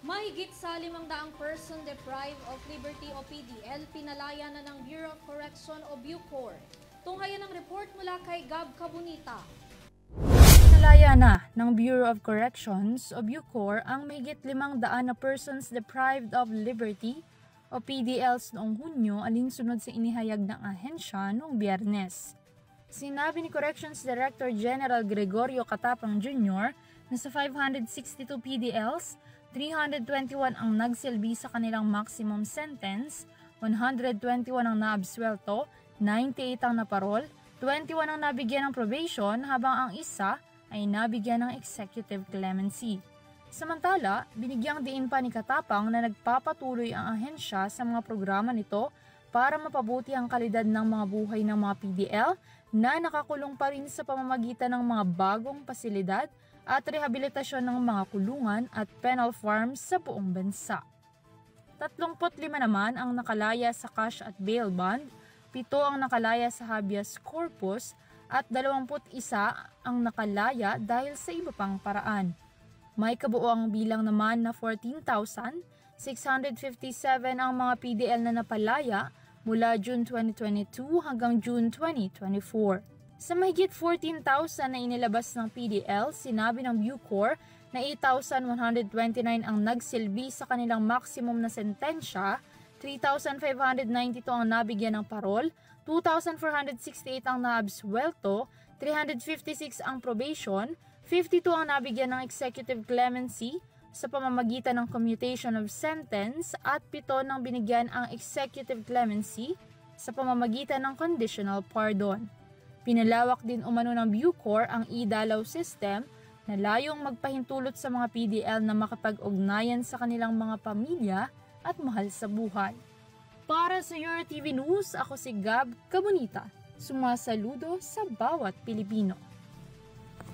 Mahigit sa 500 person deprived of liberty o PDL, pinalaya na ng Bureau of Correction o Bucor. Tunghayan ang report mula kay Gab Cabunita. Pinalaya na ng Bureau of Corrections o Bucor ang mahigit 500 na persons deprived of liberty o PDLs noong Hunyo alinsunod sa inihayag ng ahensya noong Biyernes. Sinabi ni Corrections Director General Gregorio Catapang Jr. na sa 562 PDLs, 321 ang nagsilbi sa kanilang maximum sentence, 121 ang naabswelto, 98 ang naparol, 21 ang nabigyan ng probation habang ang isa ay nabigyan ng executive clemency. Samantala, binigyang diin pa ni Katapang na nagpapatuloy ang ahensya sa mga programa nito para mapabuti ang kalidad ng mga buhay ng mga PDL na nakakulong pa rin sa pamamagitan ng mga bagong pasilidad at rehabilitasyon ng mga kulungan at penal farms sa buong bansa. 35 naman ang nakalaya sa cash at bail bond, 7 ang nakalaya sa habeas corpus at 21 ang nakalaya dahil sa iba pang paraan. May kabuoang bilang naman na 14,657 ang mga PDL na napalaya mula June 2022 hanggang June 2024. Sa mahigit 14,000 na inilabas ng PDL, sinabi ng Bucor na 8,129 ang nagsilbi sa kanilang maximum na sentensya, 3,592 ang nabigyan ng parol, 2,468 ang naabswelto, 356 ang probation, 52 ang nabigyan ng executive clemency sa pamamagitan ng commutation of sentence at 7 nang binigyan ang executive clemency sa pamamagitan ng conditional pardon. Pinalawak din umano ng Bucor ang e-dalaw system na layong magpahintulot sa mga PDL na makapag-ugnayan sa kanilang mga pamilya at mahal sa buhay. Para sa Your TV News, ako si Gab Cabunita, sumasaludo sa bawat Pilipino.